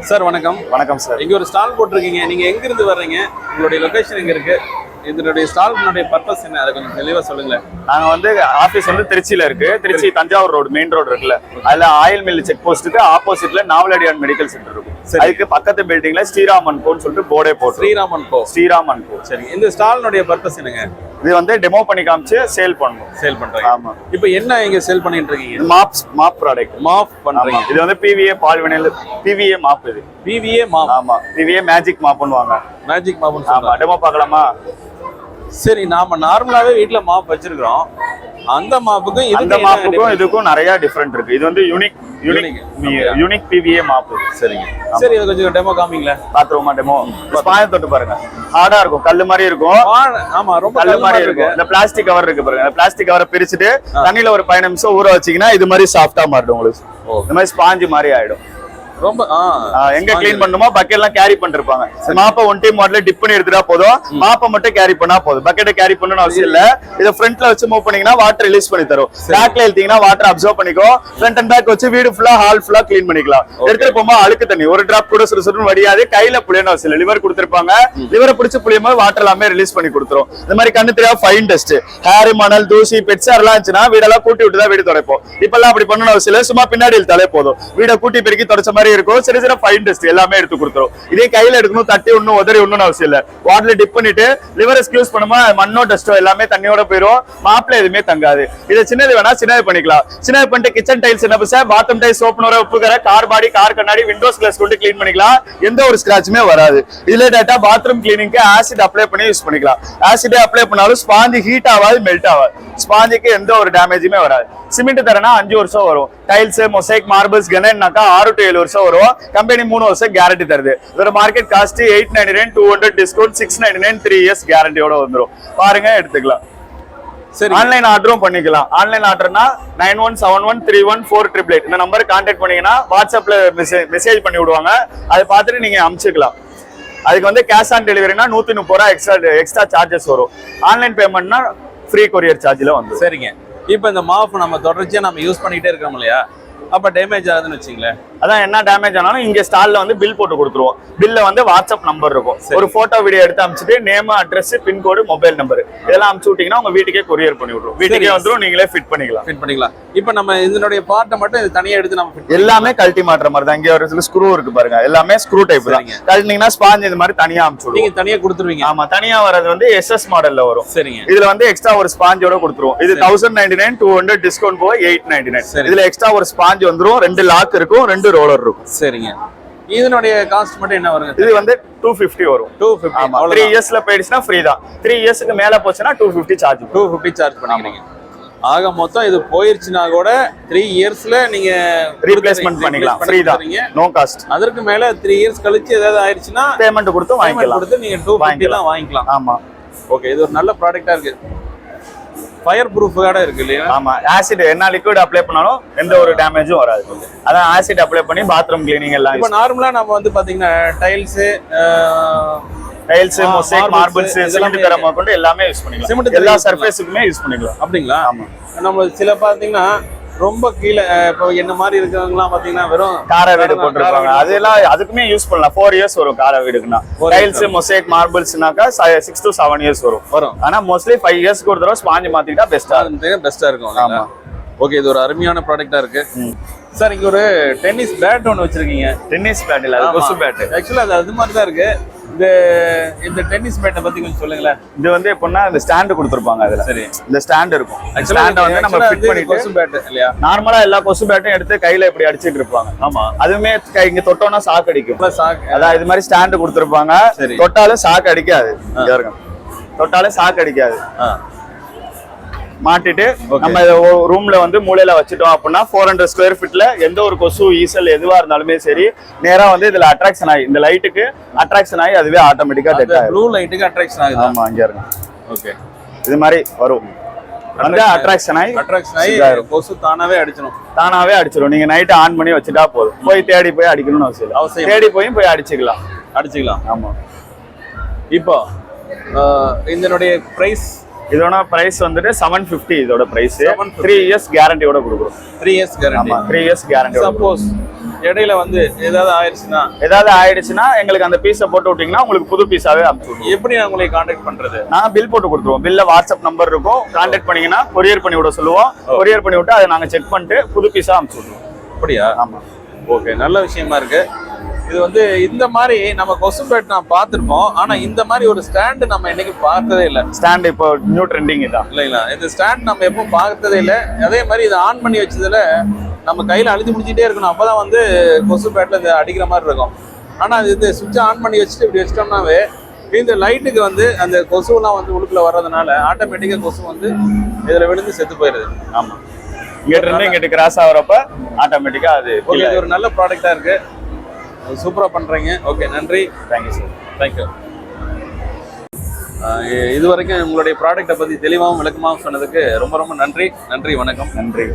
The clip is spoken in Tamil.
சார் வணக்கம். வணக்கம் சார். இங்க ஒரு ஸ்டால் போட்டிருக்கீங்க. நீங்க எங்க இருந்து வர்றீங்க? உங்களுடைய லொகேஷன் எங்க இருக்கு? இதனுடைய ஸ்டால்னுடைய பர்பஸ் என்ன? அதை கொஞ்சம் தெளிவா சொல்லுங்க. நாங்க வந்து ஆபீஸ் வந்து திருச்சியில இருக்கு. Trichy Thanjavur road main road இருக்குல்ல, அதுல ஆயில் மில் செக் போஸ்ட்டுக்கு ஆப்போசிட்ல நாவலடியான் மெடிக்கல் சென்டர் இருக்கும். அதுக்கு பக்கத்து பில்டிங்ல ஸ்ரீராமன் கோன்னு சொல்லிட்டு போர்டே போட்டு. ஸ்ரீராமன் கோ. சரி, இந்த ஸ்டால்னுடைய பர்பஸ் என்னங்க? இது வந்து டெமோ பண்ணி காமிச்சு சேல் பண்ணணும். சேல் பண்றீங்க? ஆமா. இப்போ என்ன இங்க சேல் பண்ணிட்டு இருக்கீங்க? Mop product. மாப் பண்றீங்க. இது வந்து PVA பாலிவினைல் PVA மாப். இது PVA மாப். ஆமா, PVA மேஜிக் மாப்னுவாங்க. மேஜிக் மாப்னு ஆமா. டெமோ பார்க்கலாமா? சரி, நாம நார்மலாவே வீட்ல மாப் வச்சிருக்கோம். அந்த மாப்புக்கும் இதுக்கும் நிறைய டிஃபரெண்ட் இருக்கு. இது வந்து யூனிக் PVA மாப். சரிங்க. சரி, இத கொஞ்சம் டெமோ காமிங்களா? பாத்துருவோமா டெமோ? ஸ்பாஞ்ச் தொட்டு பாருங்க. ஹார்டா இருக்கும், கல்லு மாதிரி இருக்கும். ஆமா, ரொம்ப கல்லு மாதிரி இருக்கும். இந்த பிளாஸ்டிக் கவர் இருக்கு பாருங்க. இந்த பிளாஸ்டிக் கவரை பிரிச்சுட்டு தண்ணியில ஒரு 5 நிமிஷம் ஊற வச்சீங்கன்னா இது மாதிரி சாஃப்டா மாறிடும் உங்களுக்கு. இந்த மாதிரி ஸ்பாஞ்ச் மாதிரி ஆயிடும். ரொம்ப எங்க கிளீன் பண்ணுமோ பக்கெட் எல்லாம் கேரி பண்ணிருப்பாங்க. மாப்பை ஒன் டைம் மாடல டிப் பண்ணி எடுத்துட்டா போதும். மாப்பை மட்டும் கேரி பண்ணா போதும். பக்கெட்டை கேரி பண்ணணும் அவசியம் இல்ல. இதை ஃப்ரண்ட்ல வச்சு மூவ் பண்ணீங்கன்னா வாட்டர் ரிலீஸ் பண்ணி தரும். பேக்ல எழுத்தீங்கன்னா வாட்டர் அப்சர்வ் பண்ணிக்கோ. ஃப்ரண்ட் அண்ட் பேக் வச்சு வீடு ஃபுல்லா ஹால் ஃபுல்லா கிளீன் பண்ணிக்கலாம். எடுத்துட்டு போகும்போது அழுக்கு தண்ணி ஒரு டிராப் கூட சுறுசுறுன்னு வடியாது. கையில புளியணும் அவசியம் இல்ல. லிவர் கொடுத்திருப்பாங்க. லிவரை பிடிச்சு புளியும் போது வாட்டர் எல்லாமே ரிலீஸ் பண்ணி கொடுத்துரும். இந்த மாதிரி கண்ணு தெரியாம ஃபைன் டஸ்ட், ஹேர், மணல், தூசி, பெட்ஸா எல்லாம் இருந்துச்சுன்னா வீடெல்லாம் கூட்டி விட்டு தான் வீடு துடைப்போம். இப்பெல்லாம் அப்படி பண்ணணும் அவசியம் இல்ல. சும்மா பின்னாடி இழுத்தாலே போதும். வீடை கூட்டி பெருக்கி தொடச்ச மாதிரி இருக்கும். சரி சரி ஃபைன் டஸ்ட் எல்லாமே எடுத்து கொடுத்துரும். இதே கையில எடுக்கணும், தட்டி ஒண்ணும் உதறி ஒண்ணும் அவசியம் இல்ல. வாட்டர்ல டிப் பண்ணிட்டு லிவர் ஸ்க்யூஸ் பண்ணுமா மண்ணோ டஸ்டோ எல்லாமே தண்ணியோட போயிடும். மாப்ல எதுவுமே தங்காது. இதை சின்னது வேணா சின்னது பண்ணிக்கலாம். சின்னது பண்ணிட்டு கிச்சன் டைல்ஸ் என்ன பச பாத்ரூம் டைல்ஸ் ஓப்பனர உப்புகர கார் பாடி கார் கண்ணாடி விண்டோஸ் கிளாஸ் கொண்டு கிளீன் பண்ணிக்கலாம். எந்த ஒரு ஸ்கிராட்சுமே வராது. இதுல டேட்டா பாத்ரூம் கிளீனிங்க்கு ஆசிட் அப்ளை பண்ணி யூஸ் பண்ணிக்கலாம். ஆசிட் அப்ளை பண்ணாலும் ஸ்பாஞ்ச் ஹீட் ஆகாது, மெல்ட் ஆகாது. ஸ்பாஞ்சுக்கு எந்த ஒரு டேமேஜுமே வராது. சிமெண்ட் தரனா 5 வருஷம் வரும். டைல்ஸ், மொசைக், மார்பிள்ஸ், கிரானைட்னாக்கா 6 to 7 வருஷம் வரும். கம்பெனி 3 வருஷம் கேரண்டி தருது. இதோட மார்க்கெட் காஸ்ட் 899, 200 டிஸ்கவுண்ட் 699, 3 இயர்ஸ் கேரண்டியோட வந்துரும். பாருங்க, எடுத்துக்கலாம். சரி, ஆன்லைன் ஆர்டரும் பண்ணிக்கலாம். ஆன்லைன் ஆர்டர்னா 9171314888 இந்த நம்பருக்கு கான்டாக்ட் பண்ணீங்கன்னா வாட்ஸ்அப்ல மெசேஜ் பண்ணி விடுவாங்க. அதை பார்த்துட்டு நீங்க அனுப்பிச்சுக்கலாம். அதுக்கு வந்து கேஷ் ஆன் டெலிவரினா 130 ரூபா எக்ஸ்ட்ரா சார்ஜஸ் வரும். ஆன்லைன் பேமெண்ட்னா ஃப்ரீ கொரியர் சார்ஜ்ல வந்து. சரிங்க. இப்போ இந்த மாப் நம்ம தொடர்ச்சியா நம்ம யூஸ் பண்ணிட்டே இருக்கோம் இல்லையா? அப்ப டேமேஜ் ஆகுதுன்னு வச்சுங்களேன். அதான் என்ன டேமேஜ் ஆனாலும் இங்க ஸ்டால்ல வந்து பில் போட்டு கொடுத்துருவோம். பில்ல வந்து வாட்ஸ்அப் நம்பர் இருக்கும். ஒரு போட்டோ வீடியோ எடுத்து அனுப்பிச்சிட்டு name, address, pincode, mobile number இதெல்லாம் அனுப்பிச்சு விட்டீங்கன்னா உங்க வீட்டுக்கே கொரியர் பண்ணி விடுவோம். வீட்டுக்கே வந்துடும், நீங்களே ஃபிட் பண்ணிக்கலாம். இப்போ நம்ம இதனுடைய பார்ட்டை மட்டும் இது தனியா எடுத்து நம்ம எல்லாமே கழட்டி மாட்டுற மாதிரி தான். இங்க ஒரு ஸ்க்ரூ இருக்கு பாருங்க, எல்லாமே ஸ்க்ரூ டைப் தான். கழட்டினீங்கன்னா ஸ்பாஞ்ச் இந்த மாதிரி தனியா அனுப்பிச்சு விடுவோம். நீங்க தனியா கொடுத்துருவீங்க? ஆமா, தனியா வரது வந்து SS மாடல்ல வரும். சரிங்க. இதுல வந்து எக்ஸ்ட்ரா ஒரு ஸ்பாஞ்சோட கொடுத்துருவோம். இது 1099, 200 டிஸ்கவுண்ட் போக 899. இதுல எக்ஸ்ட்ரா ஒரு ஸ்பாஞ்ச் வந்துரும். 2 லாக் இருக்கும், 2 ரோலர் இருக்கும். சரிங்க. இதனுடைய காஸ்ட் மட்டும் என்ன வருங்க? இது வந்து 250 வரும். 250. ஆமா, 3 இயர்ஸ்ல போயிடுச்சுனா ஃப்ரீ தான். 3 இயர்ஸ்க்கு மேல போச்சுனா 250 சார்ஜ். 250 சார்ஜ் பண்ணிக்கிறீங்க. ஆக மொத்தம் இது போயிருச்சுனா கூட 3 இயர்ஸ்ல நீங்க ரீப்ளேஸ்மென்ட் பண்ணிக்கலாம். ஃப்ரீ தான், நோ காஸ்ட். அதற்கு மேல 3 இயர்ஸ் கழிச்சு ஏதாவது ஆயிருச்சுனா பேமெண்ட் கொடுத்து வாங்கிக்கலாம். கொடுத்து நீங்க 250 லாம் வாங்கிக்கலாம். ஆமா. ஓகே, இது ஒரு நல்ல ப்ராடக்ட்டா இருக்கு. ஃபயர் ப்ரூஃபோட இருக்கு இல்லையா? ஆமா, ஆசிட் என்ன லிக்விட் அப்ளை பண்ணாலும் எந்த ஒரு டேமேஜும் வராது. அதான் ஆசிட் அப்ளை பண்ணி பாத்ரூம் கிளீனிங் எல்லாம். இப்போ நார்மலா நம்ம வந்து பாத்தீங்கன்னா டைல்ஸ், மொசைக், மார்பிள்ஸ், சிமெண்ட் தரமா கொண்டு எல்லாமே யூஸ் பண்ணிக்கலாம். சிமெண்ட் எல்லா சர்ஃபேஸுக்குமே யூஸ் பண்ணிக்கலாம். அப்படிங்களா? ஆமா. நம்ம சில பாத்தீங்கன்னா ரொம்ப கீழே இப்போ என்ன மாதிரி இருக்கிறவங்கலாம் பாத்தீங்கன்னா வெறும் கார வீடு போட்டுருப்பாங்க. அதெல்லாம் அதுக்குமே யூஸ் பண்ணலாம். 4 இயர்ஸ் வரும் கார வீடுக்குன்னா. டைல்ஸ், மொசைக், மார்பிள்ஸ்னாக்கா 6 to 7 இயர்ஸ் வரும். ஆனா மோஸ்ட்லி 5 இயர்ஸ்க்கு ஒரு தடவை ஸ்பாஞ்ச் மாத்திட்டா பெஸ்டா இருக்கும். ஆமா. ஓகே, இது ஒரு அருமையான ப்ராடக்ட்டா இருக்கு. சார், இங்க ஒரு டென்னிஸ் பேட் ஒன்று வச்சிருக்கீங்க. டென்னிஸ் பேட் இல்ல, அது கொசு பேட். ஆக்சுவலா அது மாதிரி தான் இருக்கு. இந்த டென்னிஸ் பேட்டை பத்தி கொஞ்சம் சொல்லுங்களேன். இது வந்து எப்படின்னா இந்த ஸ்டாண்ட் கொடுத்துருப்பாங்க. அதுல சரி இந்த ஸ்டாண்ட் இருக்கும். ஸ்டாண்ட வந்து நம்ம ஃபிட் பண்ணிட்டு கொசு பேட் இல்லையா? நார்மலா எல்லா கொசு பேட்டும் எடுத்து கையில இப்படி அடிச்சிட்டு இருப்பாங்க. ஆமா, அதுவுமே இங்க தொட்டோம்னா சாக்கு அடிக்கும். அதான் இது மாதிரி ஸ்டாண்ட் கொடுத்துருப்பாங்க. தொட்டாலும் சாக்கு அடிக்காது. தொட்டாலும் சாக்கு அடிக்காது. மாட்டிட்டு நம்ம ரூம்ல வந்து மூலையில வச்சுட்டோம் அப்படின்னா 400 ஸ்கொயர் ஃபீட்ல எந்த ஒரு கொசு, ஈசல் எதுவா இருந்தாலுமே சரி நேரா வந்து இதுல அட்ராக்ஷன் ஆகி இந்த லைட்டுக்கு அட்ராக்ஷன் ஆகி அதுவே ஆட்டோமேட்டிக்கா டெட் ஆகும். ப்ளூ லைட்டுக்கு அட்ராக்ஷன் ஆகுது. ஆமா, இங்க இருங்க. ஓகே, இது மாதிரி வரும். வந்து அட்ராக்ஷன் ஆகி கொசு தானாவே அடிச்சிடும். நீங்க நைட் ஆன் பண்ணி வச்சுட்டா போதும். போய் தேடி போய் அடிக்கணும்னு அவசியம் இல்லை. தேடி போய் அடிச்சுக்கலாம். ஆமா. இப்போ இதனுடைய பிரைஸ் இதோட பிரைஸ் வந்துட்டு 750 இதோட பிரைஸ் 3 இயர்ஸ் கேரண்டியோட கொடுக்குறோம் 3 years guarantee 3 years guarantee suppose இடையில வந்து ஏதாவது ஆயிடுச்சுன்னா எங்களுக்கு அந்த பீஸை போட்டு விட்டீங்கன்னா உங்களுக்கு புது பீஸாவே அனுப்பிச்சு எப்படி நான் உங்களை கான்டாக்ட் பண்றது நான் பில் போட்டு கொடுத்துருவோம் பில்ல வாட்ஸ்அப் நம்பர் இருக்கும் கான்டாக்ட் பண்ணீங்கன்னா கொரியர் பண்ணி விட சொல்லுவோம் கொரியர் பண்ணி விட்டு அதை நாங்க செக் பண்ணிட்டு புது பீஸா அனுப்பிச்சு விடுவோம் அப்படியா ஆமா ஓகே நல்ல விஷயமா இருக்கு இது வந்து இந்த மாதிரி நம்ம கொசுபேட் நான் பார்த்துருப்போம் ஆனா இந்த மாதிரி ஒரு ஸ்டாண்ட் நம்ம என்னைக்கு பார்த்ததே இல்லை ஸ்டாண்ட் இப்போ நியூ ட்ரெண்டிங் இதான் இல்லைங்களா இந்த ஸ்டாண்ட் நம்ம எப்பவும் பார்த்ததே இல்லை அதே மாதிரி இதை ஆன் பண்ணி வச்சதுல நம்ம கையில அழுத்தி முடிச்சுட்டே இருக்கணும் அப்பதான் வந்து கொசுபேட்ல இது அடிக்கிற மாதிரி இருக்கும் ஆனா இது சுவிட்ச் ஆன் பண்ணி வச்சுட்டு இப்படி வச்சிட்டோம்னாவே இந்த லைட்டுக்கு வந்து அந்த கொசுலாம் வந்து உள்ளுக்குள்ள வர்றதுனால ஆட்டோமேட்டிக்கா கொசு வந்து இதுல விழுந்து செத்து போயிருது ஆமா இங்கிட்ட கிராஸ் ஆகுறப்ப ஆட்டோமேட்டிக்கா அது ஓகே இது ஒரு நல்ல ப்ராடக்டா இருக்கு சூப்பரா பண்றீங்க ஓகே நன்றி தேங்க்யூ சார் தேங்க்யூ இது வரைக்கும் உங்களுடைய ப்ராடக்ட்டை பத்தி தெளிவாகவும் விளக்கமாகவும் சொன்னதுக்கு ரொம்ப ரொம்ப நன்றி வணக்கம் நன்றி